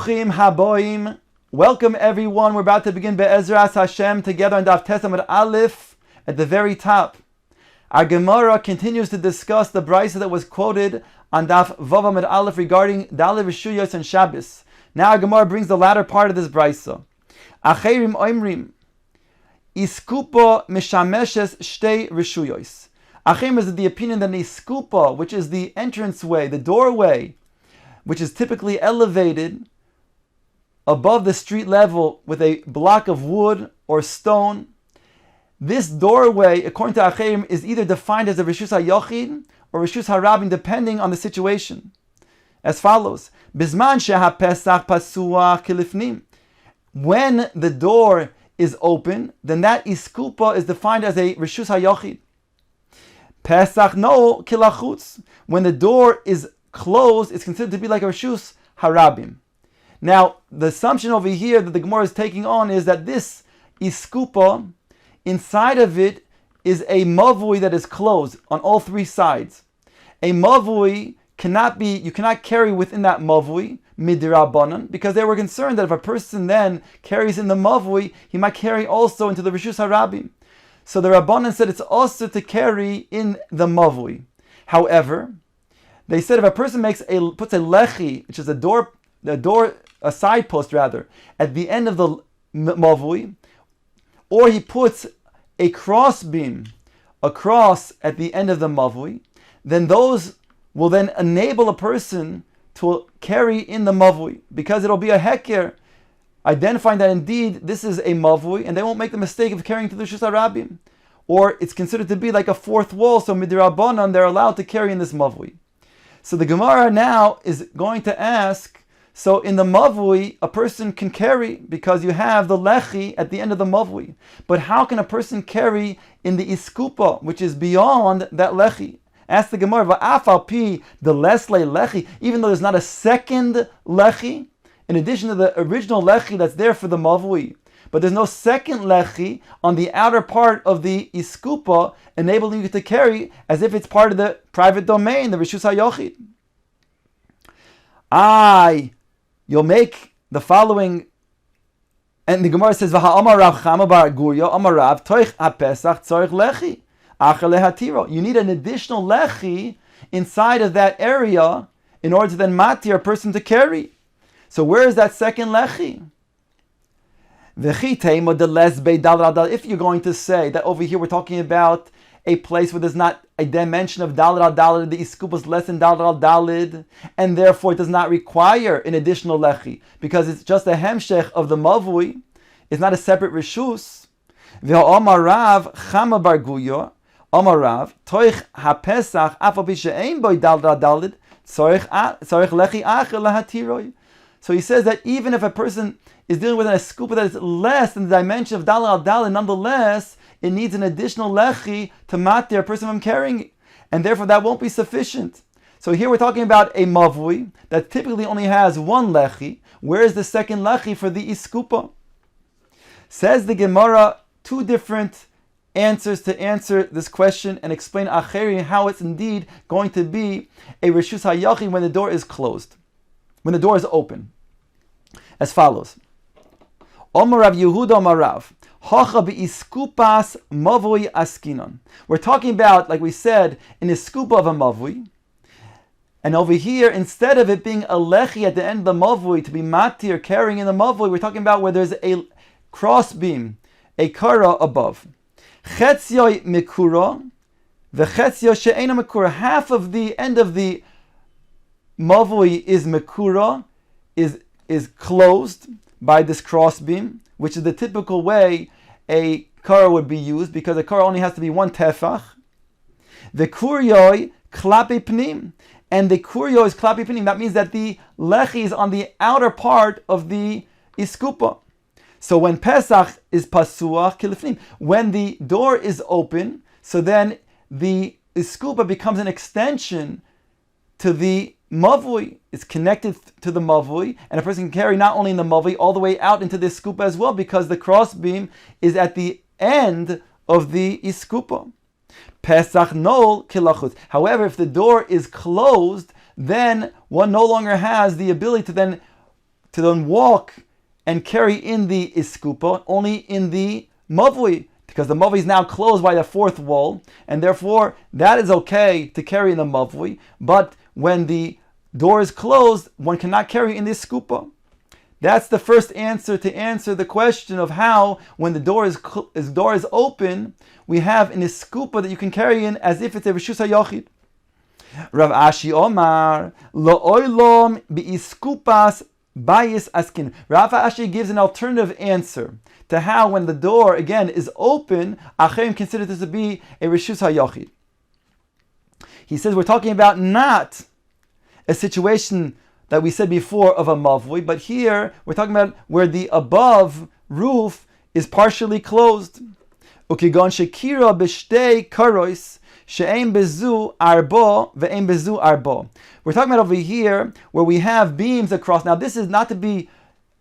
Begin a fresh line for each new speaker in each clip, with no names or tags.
Bruchim haboim. Welcome everyone. We're about to begin Be'ezras Hashem together on Daf Tes Amud Aleph at the very top. Our Gemara continues to discuss the brisa that was quoted on Daf Vav Amud Aleph regarding Daled Rishuyos and Shabbos. Now our Gemara brings the latter part of this brisa. Acherim oimrim iskupa mishameshes shtei rishuyos. Achim is the opinion that an iskupa, which is the entranceway, the doorway, which is typically elevated above the street level with a block of wood or stone. This doorway, according to Achim, is either defined as a Rishus HaYochid or Rishus HaRabim, depending on the situation. As follows: Bizman sheha Pesach pasuach kilifnim. When the door is open, then that iskupa is defined as a Rishus HaYochid. Pesach no kilachutz. When the door is closed, it's considered to be like a Rishus HaRabim. Now, the assumption over here that the Gemara is taking on is that this iskupa, inside of it is a mavui that is closed on all three sides. A mavui you cannot carry within that mavui, midrabanan, because they were concerned that if a person then carries in the mavui, he might carry also into the Rishus HaRabim. So the Rabbanan said it's also to carry in the mavui. However, they said if a person puts a lechi, which is a side post rather, at the end of the mavui, or he puts a cross beam, a cross at the end of the mavui, then those will then enable a person to carry in the mavui, because it'll be a heker, identifying that indeed this is a mavui, and they won't make the mistake of carrying to the Rishus HaRabim. Or it's considered to be like a fourth wall, so midrabanan, they're allowed to carry in this mavui. So the Gemara now is going to ask, so in the mavui, a person can carry because you have the lechi at the end of the mavui. But how can a person carry in the iskupa, which is beyond that lechi? Ask the Gemara, va'afal pi the lesle lechi, even though there's not a second lechi, in addition to the original lechi that's there for the mavui, but there's no second lechi on the outer part of the iskupa, enabling you to carry as if it's part of the private domain, the Rishus HaYochid. You'll make the following, and the Gemara says, "V'ha'amar Rav Chama bar Gurya, Amar Rav Toich HaPesach Tzorich Lechi Acher Lehatiro." You need an additional lechi inside of that area in order to then matir a person to carry. So where is that second lechi? If you're going to say that over here we're talking about a place where there's not a dimension of daled al daled, the iskupa is less than daled al daled, and therefore it does not require an additional lechi, because it's just a hemshech of the mavui, it's not a separate rishus. Ve'omar Rav Chama bar Guya, Omar Rav Toich HaPesach Afal Pi she'ein boi daled al daled tzorich lechi acher lehatiroi. So he says that even if a person is dealing with a iskupa that is less than the dimension of daled al daled, nonetheless it needs an additional lechi to matir a person from carrying it, and therefore that won't be sufficient. So here we're talking about a mavui that typically only has one lechi. Where is the second lechi for the iskupa? Says the Gemara, two different answers to answer this question and explain acheri how it's indeed going to be a Rishus HaYochid when the door is closed, when the door is open. As follows: Omar Rav Yehuda Omar Rav Hacha be'iskupas mavui askinon. We're talking about, like we said, an iskupa of a mavui. And over here, instead of it being a lechi at the end of the mavui to be matir carrying in the mavui, we're talking about where there's a cross beam, a kara above. Chetzio mikura, v'chetzio she'ena mikura. Half of the end of the mavui is mikura, is closed by this cross beam, which is the typical way a kara would be used, because a kara only has to be one tefach. The kuryoi klapi pnim, and the kuryo is klapi pnim. That means that the lechi is on the outer part of the iskupa. So when Pesach is pasuach kilifnim, when the door is open, so then the iskupa becomes an extension to the mavui. It's connected to the mavui, and a person can carry not only in the mavui all the way out into the iskupa as well, because the cross beam is at the end of the iskupa. Pesach nol kilachut. However, if the door is closed, then one no longer has the ability to then to then walk and carry in the iskupa, only in the mavui, because the mavui is now closed by the fourth wall, and therefore that is okay to carry in the mavui, but when the door is closed, one cannot carry in the iskupa. That's the first answer to answer the question of how, when the door is open, we have an iskupa that you can carry in as if it's a reshus hayachid. Rav Ashi Omar lo'oilom bi'iskupas bayis askin. Rav Ashi gives an alternative answer to how, when the door again is open, Acherim consider this to be a reshus hayachid. He says we're talking about not a situation that we said before of a mavui, but here we're talking about where the above roof is partially closed. Ukigon shekira b'shtei karois she'ein bezu arbo ve'ein bezu arbo. We're talking about over here where we have beams across. Now this is not to be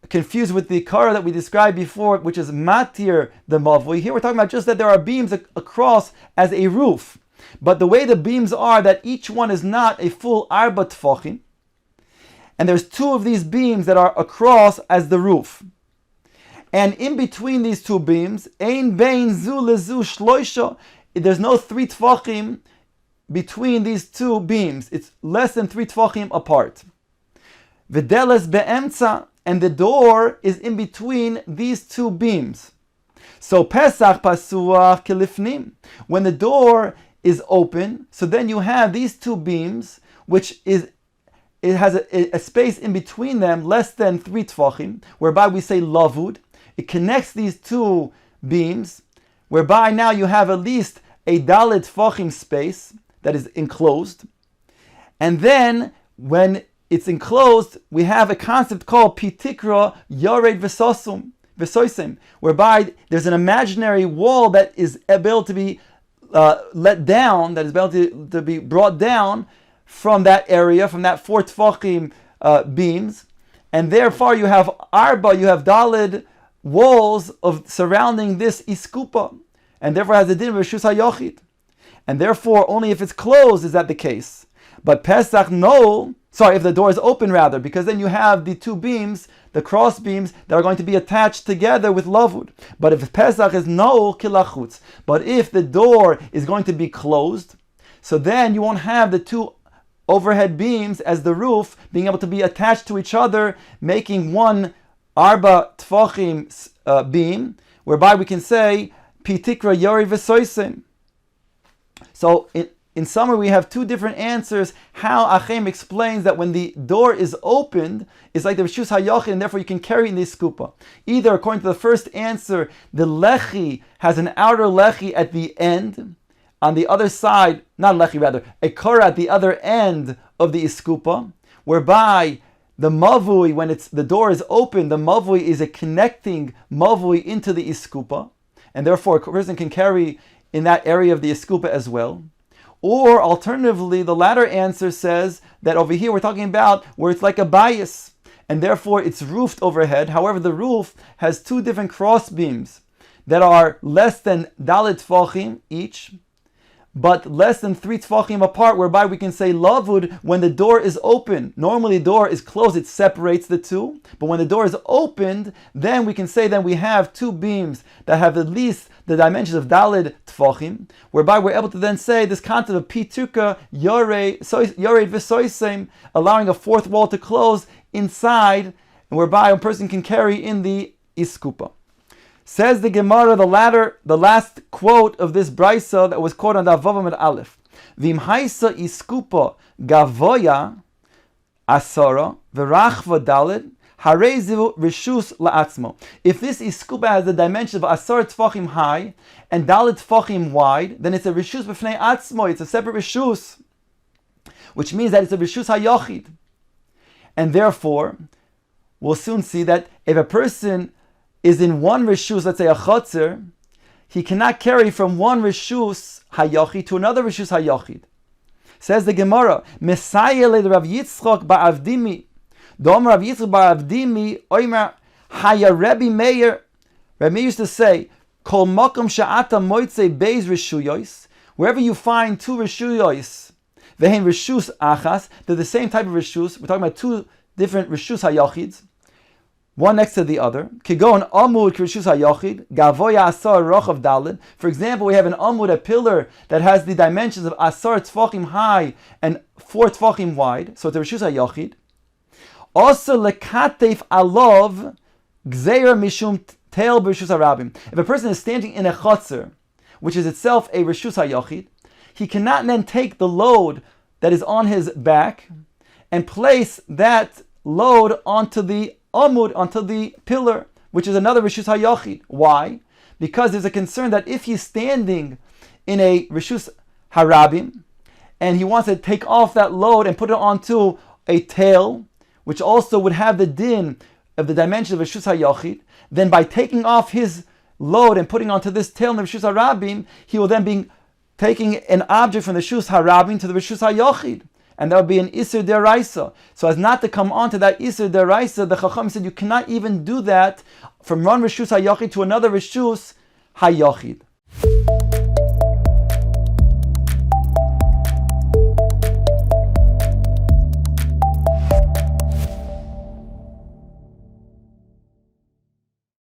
confused with the kara that we described before, which is matir the mavui. Here we're talking about just that there are beams across as a roof. But the way the beams are, that each one is not a full arba tfachim, and there's two of these beams that are across as the roof. And in between these two beams, ein bein zu lezu shloisha, there's no 3 tfachim between these two beams. It's less than 3 tfachim apart. V'deles be'emtza, and the door is in between these two beams. So Pesach pasuach kelifnim, when the door is open, so then you have these two beams, which is, it has a space in between them less than 3 tfachim, whereby we say lavud. It connects these two beams, whereby now you have at least a dalet tfachim space that is enclosed. And then when it's enclosed, we have a concept called pitikra yored v'sosim, whereby there's an imaginary wall that is able to be let down, that is able to be brought down from that area, from that 4 tfachim beams, and therefore you have arba, you have dalid walls of surrounding this iskupa, and therefore has a din of reshus hayachid, and therefore only if it's closed is that the case. But Pesach if the door is open rather, because then you have the two beams, the cross beams, that are going to be attached together with lavud. But if Pesach is no kilachutz, but if the door is going to be closed, so then you won't have the two overhead beams as the roof being able to be attached to each other, making one arba tfachim beam, whereby we can say pitikra yori v'soisim. So in summary, we have two different answers how Achem explains that when the door is opened, it's like the reshus hayachid, and therefore you can carry in the skupa. Either according to the first answer, the lechi has an outer lechi at the end. On the other side, not lechi rather, a kara at the other end of the iskupa, whereby the mavui, when the door is open, the mavui is a connecting mavui into the iskupa, and therefore a person can carry in that area of the iskupa as well. Or alternatively, the latter answer says that over here we're talking about where it's like a bias, and therefore it's roofed overhead. However, the roof has two different cross beams that are less than dalet tfachim each, but less than 3 tfachim apart, whereby we can say lavud when the door is open. Normally the door is closed, it separates the two, but when the door is opened, then we can say that we have two beams that have at least the dimensions of daled tfachim, whereby we're able to then say this concept of pituka yored v'soisem, allowing a fourth wall to close inside, and whereby a person can carry in the iskupa. Says the Gemara, the last quote of this brisa that was quoted on the Avavam at Aleph. V'im haisa iskupa gavoya asara v'rachva daled harezivu reshus la'atzmo. If this iskupa has the dimension of asar tfachim high and daled tfachim wide, then it's a reshus b'fnei atzmo. It's a separate reshus, which means that it's a reshus hayachid. And therefore, we'll soon see that if a person is in one reshus, let's say a chotzer, he cannot carry from one reshus hayachid to another reshus hayachid. Says the Gemara, Messiah le Rav Yitzchok ba'avdimi, Dom Rav Yitzchok ba'avdimi, Oimer Haya Rebbe Meir. Rebbe Meir used to say, Kol makom sha'ata moitze beis reshuyos, wherever you find two reshuyos, vehen reshus achas, they're the same type of reshus. We're talking about two different reshus hayachids. one next to the other. Kigon amud rishus hayachid gavoya asar rochav dalid. For example, we have an amud, a pillar that has the dimensions of asar tfachim high and 4 tfachim wide. So it's a rishus hayachid. Also lekatef alov gzeira mishum tel b'rishus harabim. If a person is standing in a chotzer, which is itself a rishus hayachid, he cannot then take the load that is on his back and place that load onto the amud, onto the pillar, which is another rishus hayachid. Why? Because there's a concern that if he's standing in a rishus harabim and he wants to take off that load and put it onto a tail, which also would have the din of the dimension of rishus hayachid, then by taking off his load and putting onto this tail in the rishus harabim, he will then be taking an object from the rishus harabim to the rishus hayachid. And that would be an Isser Deraisa. So as not to come onto that Isser Deraisa, the Chacham said you cannot even do that from one Rishus HaYachid to another Rishus HaYachid.